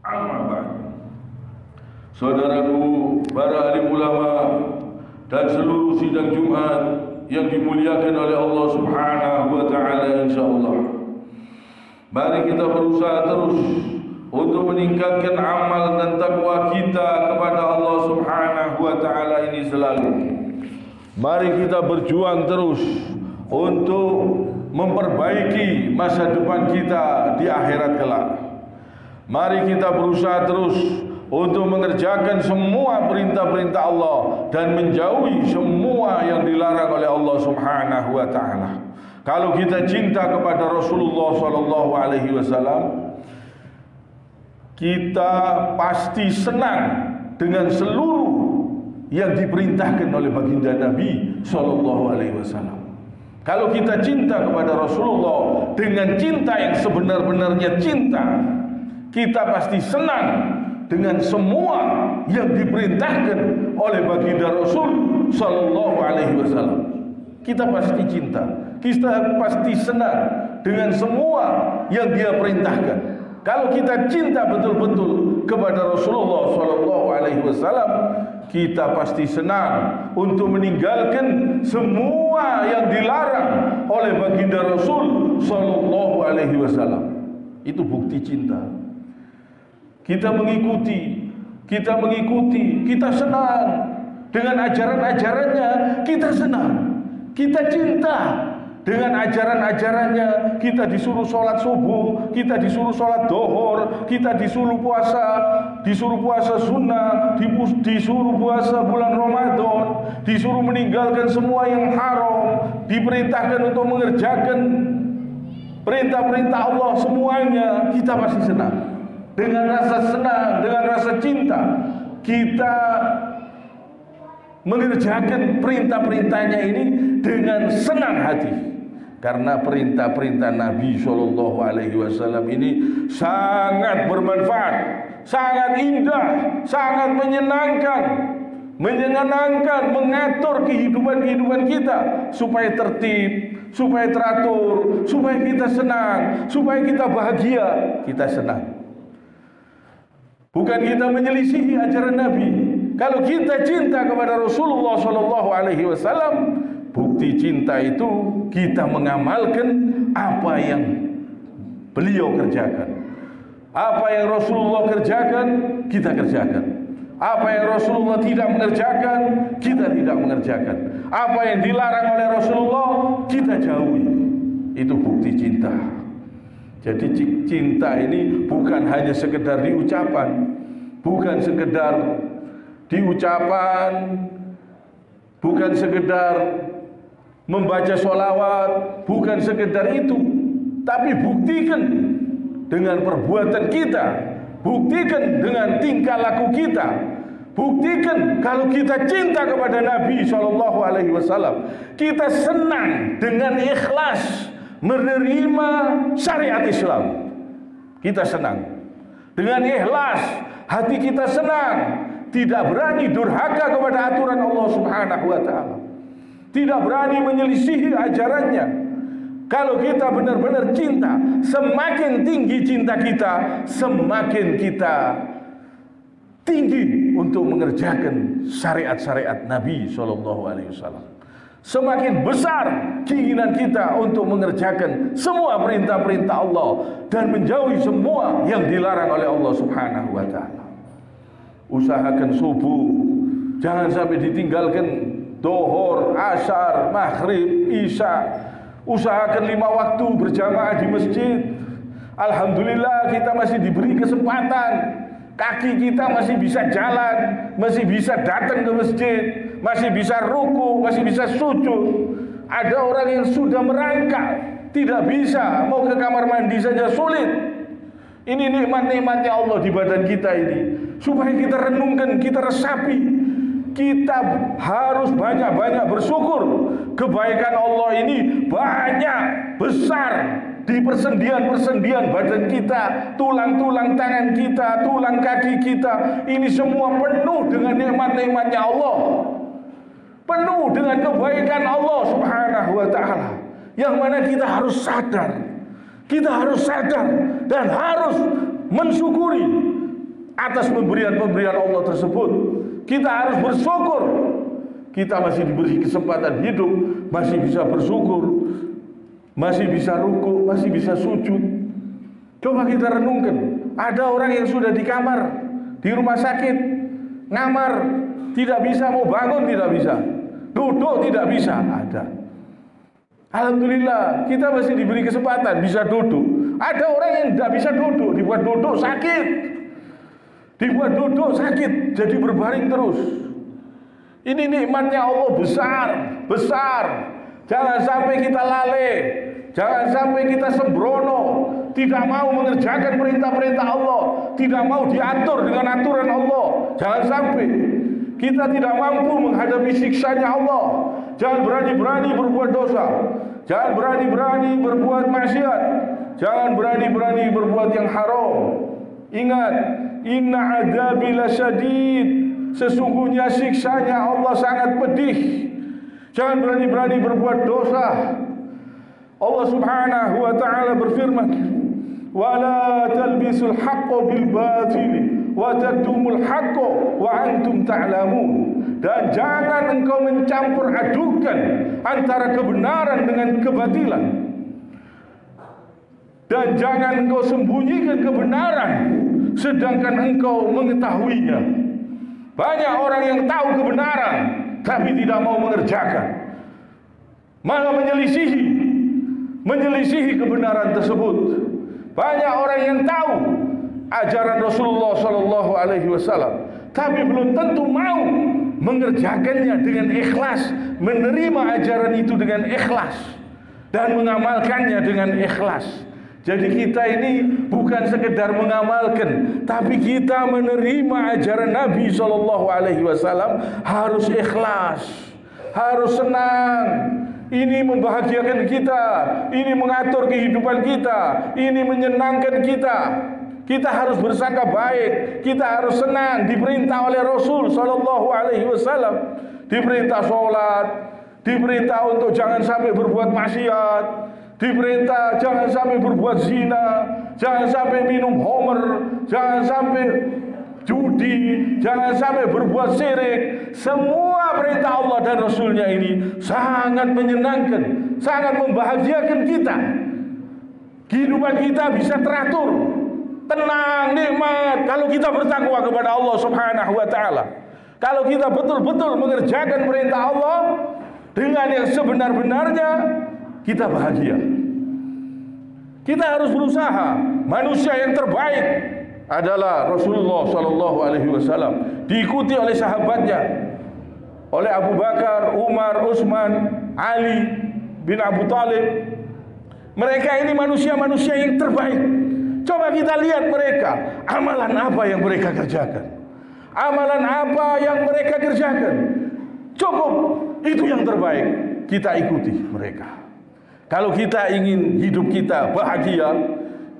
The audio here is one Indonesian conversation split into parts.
Amma ba'd. Saudaraku, para alim ulama dan seluruh sidang Jumat yang dimuliakan oleh Allah Subhanahu wa taala, insyaallah. Mari kita berusaha terus untuk meningkatkan amal dan takwa kita kepada Allah Subhanahu wa taala ini selalu. Mari kita berjuang terus untuk memperbaiki masa depan kita di akhirat kelak. Mari kita berusaha terus untuk mengerjakan semua perintah-perintah Allah dan menjauhi semua yang dilarang oleh Allah Subhanahu wa taala. Kalau kita cinta kepada Rasulullah sallallahu alaihi wasallam, kita pasti senang dengan seluruh yang diperintahkan oleh baginda Nabi sallallahu alaihi wasallam. Kalau kita cinta kepada Rasulullah dengan cinta yang sebenar-benarnya cinta, kita pasti senang dengan semua yang diperintahkan oleh baginda Rasul sallallahu alaihi wasallam. Kita pasti cinta, kita pasti senang dengan semua yang dia perintahkan. Kalau kita cinta betul-betul kepada Rasulullah sallallahu alaihi wasallam, kita pasti senang untuk meninggalkan semua yang dilarang oleh baginda Rasul sallallahu alaihi wasallam. Itu bukti cinta. Kita mengikuti, kita senang dengan ajaran-ajarannya, kita senang, kita cinta dengan ajaran-ajarannya. Kita disuruh sholat subuh, kita disuruh sholat dohor, kita disuruh puasa sunnah, disuruh puasa bulan Ramadan, disuruh meninggalkan semua yang haram, diperintahkan untuk mengerjakan perintah-perintah Allah semuanya. Kita pasti senang. Dengan rasa senang, dengan rasa cinta, kita mengerjakan perintah-perintahnya ini dengan senang hati. Karena perintah-perintah Nabi Shallallahu Alaihi Wasallam ini sangat bermanfaat, sangat indah, sangat menyenangkan, mengatur kehidupan kita supaya tertib, supaya teratur, supaya kita senang, supaya kita bahagia, kita senang. Bukan kita menyelisihi ajaran Nabi. Kalau kita cinta kepada Rasulullah sallallahu alaihi wasallam, bukti cinta itu kita mengamalkan apa yang beliau kerjakan. Apa yang Rasulullah kerjakan, kita kerjakan. Apa yang Rasulullah tidak mengerjakan, kita tidak mengerjakan. Apa yang dilarang oleh Rasulullah, kita jauhi. Itu bukti cinta. Jadi cinta ini bukan hanya sekedar di ucapan, bukan sekedar di ucapan, bukan sekedar membaca sholawat, bukan sekedar itu, tapi buktikan dengan perbuatan kita, buktikan dengan tingkah laku kita, buktikan kalau kita cinta kepada Nabi Shallallahu Alaihi Wasallam, kita senang dengan ikhlas menerima syariat Islam. Kita senang dengan ikhlas, hati kita senang, tidak berani durhaka kepada aturan Allah Subhanahu wa taala, tidak berani menyelisihi ajarannya. Kalau kita benar-benar cinta, semakin tinggi cinta kita, semakin kita tinggi untuk mengerjakan syariat-syariat Nabi Shallallahu Alaihi Wasallam. Semakin besar keinginan kita untuk mengerjakan semua perintah-perintah Allah dan menjauhi semua yang dilarang oleh Allah Subhanahu wa taala. Usahakan subuh, jangan sampai ditinggalkan dohor, asar, maghrib, isya. Usahakan 5 waktu berjamaah di masjid. Alhamdulillah kita masih diberi kesempatan. Kaki kita masih bisa jalan, masih bisa datang ke masjid, masih bisa ruku, masih bisa sujud. Ada orang yang sudah merangkak, tidak bisa, mau ke kamar mandi saja sulit. Ini nikmat-nikmatnya Allah di badan kita ini. Supaya kita renungkan, kita resapi. Kita harus banyak-banyak bersyukur. Kebaikan Allah ini banyak, besar. Di persendian-persendian badan kita, tulang-tulang tangan kita, tulang kaki kita, ini semua penuh dengan nikmat-nikmatnya Allah, penuh dengan kebaikan Allah Subhanahu wa ta'ala, yang mana kita harus sadar dan harus mensyukuri atas pemberian-pemberian Allah tersebut. Kita harus bersyukur. Kita masih diberi kesempatan hidup, masih bisa bersyukur, masih bisa ruku, masih bisa sujud. Coba kita renungkan, ada orang yang sudah di kamar, di rumah sakit, ngamar, tidak bisa, mau bangun tidak bisa, duduk tidak bisa, ada. Alhamdulillah, kita masih diberi kesempatan bisa duduk. Ada orang yang tidak bisa duduk, dibuat duduk sakit, dibuat duduk sakit, jadi berbaring terus. Ini nikmatnya Allah besar, besar. Jangan sampai kita lalai, jangan sampai kita sembrono, tidak mau mengerjakan perintah-perintah Allah, tidak mau diatur dengan aturan Allah. Jangan sampai kita tidak mampu menghadapi siksanya Allah. Jangan berani-berani berbuat dosa, jangan berani-berani berbuat maksiat, jangan berani-berani berbuat yang haram. Ingat, inna adzabi lasyadid, sesungguhnya siksanya Allah sangat pedih. Jangan berani-berani berbuat dosa. Allah Subhanahu wa taala berfirman, "Wala talbisul haqqo bil batil wa taktumul haqqo wa antum ta'lamun." Dan jangan engkau mencampur adukan antara kebenaran dengan kebatilan. Dan jangan engkau sembunyikan kebenaran sedangkan engkau mengetahuinya. Banyak orang yang tahu kebenaran tapi tidak mau mengerjakan, malah menyelisihi kebenaran tersebut. Banyak orang yang tahu ajaran Rasulullah sallallahu alaihi wasallam tapi belum tentu mau mengerjakannya dengan ikhlas, menerima ajaran itu dengan ikhlas dan mengamalkannya dengan ikhlas. Jadi kita ini bukan sekedar mengamalkan, tapi kita menerima ajaran Nabi sallallahu alaihi wasallam harus ikhlas, harus senang. Ini membahagiakan kita, ini mengatur kehidupan kita, ini menyenangkan kita. Kita harus bersangka baik, kita harus senang. Diperintah oleh Rasul sallallahu alaihi wasallam, diperintah sholat, diperintah untuk jangan sampai berbuat maksiat, diperintah jangan sampai berbuat zina, jangan sampai minum homer, jangan sampai judi, jangan sampai berbuat syirik. Semua perintah Allah dan Rasulnya ini sangat menyenangkan, sangat membahagiakan kita. Kehidupan kita bisa teratur, tenang, nikmat kalau kita bertakwa kepada Allah Subhanahu wa taala. Kalau kita betul-betul mengerjakan perintah Allah dengan yang sebenar-benarnya, kita bahagia. Kita harus berusaha. Manusia yang terbaik adalah Rasulullah sallallahu alaihi wasallam, diikuti oleh sahabatnya, oleh Abu Bakar, Umar, Utsman, Ali bin Abu Thalib. Mereka ini manusia-manusia yang terbaik. Coba kita lihat mereka, amalan apa yang mereka kerjakan, amalan apa yang mereka kerjakan. Cukup, itu yang terbaik, kita ikuti mereka. Kalau kita ingin hidup kita bahagia,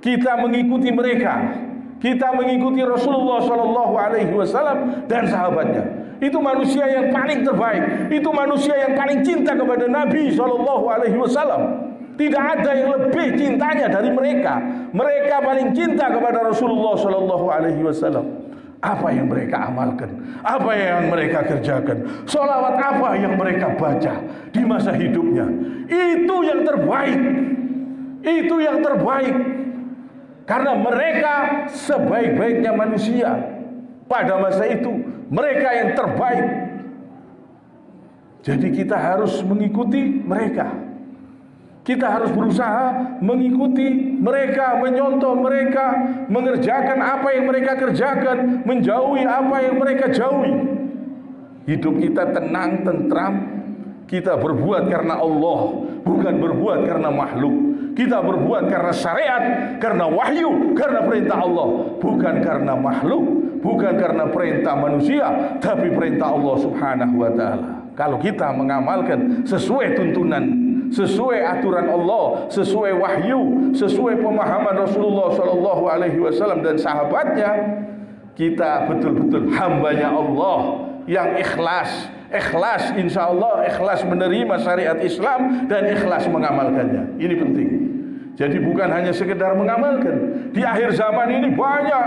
kita mengikuti mereka. Kita mengikuti Rasulullah sallallahu alaihi wasallam dan sahabatnya. Itu manusia yang paling terbaik, itu manusia yang paling cinta kepada Nabi sallallahu alaihi wasallam. Tidak ada yang lebih cintanya dari mereka. Mereka paling cinta kepada Rasulullah sallallahu alaihi wasallam. Apa yang mereka amalkan, apa yang mereka kerjakan, sholawat apa yang mereka baca di masa hidupnya, itu yang terbaik. Itu yang terbaik. Karena mereka sebaik-baiknya manusia pada masa itu, mereka yang terbaik. Jadi kita harus mengikuti mereka. Kita harus berusaha mengikuti mereka, menyontoh mereka, mengerjakan apa yang mereka kerjakan, menjauhi apa yang mereka jauhi. Hidup kita tenang, tentram. Kita berbuat karena Allah, bukan berbuat karena makhluk. Kita berbuat karena syariat, karena wahyu, karena perintah Allah, bukan karena makhluk, bukan karena perintah manusia, tapi perintah Allah Subhanahu wa taala. Kalau kita mengamalkan sesuai tuntunan, sesuai aturan Allah, sesuai wahyu, sesuai pemahaman Rasulullah sallallahu alaihi wasallam dan sahabatnya, kita betul-betul hambanya Allah yang ikhlas. Ikhlas, insya Allah ikhlas menerima syariat Islam dan ikhlas mengamalkannya. Ini penting. Jadi bukan hanya sekedar mengamalkan. Di akhir zaman ini banyak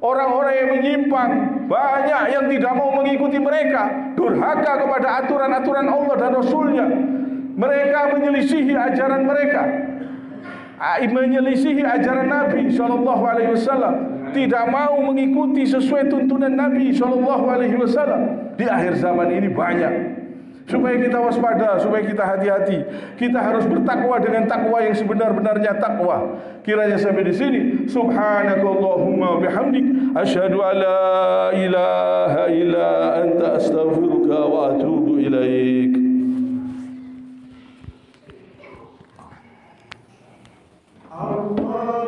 Orang-orang yang menyimpang, banyak yang tidak mau mengikuti mereka, durhaka kepada aturan-aturan Allah dan Rasulnya. Mereka menyelisihi ajaran mereka, menyelisihi ajaran Nabi SAW, tidak mau mengikuti sesuai tuntunan Nabi SAW. Di akhir zaman ini banyak. Supaya kita waspada, supaya kita hati-hati, kita harus bertakwa dengan takwa yang sebenar-benarnya takwa. Kiranya sampai di sini. Subhanakallahumma bihamdik, asyhadu an la ilaha illa anta, astaghfiruka wa atubu ilaik. Allah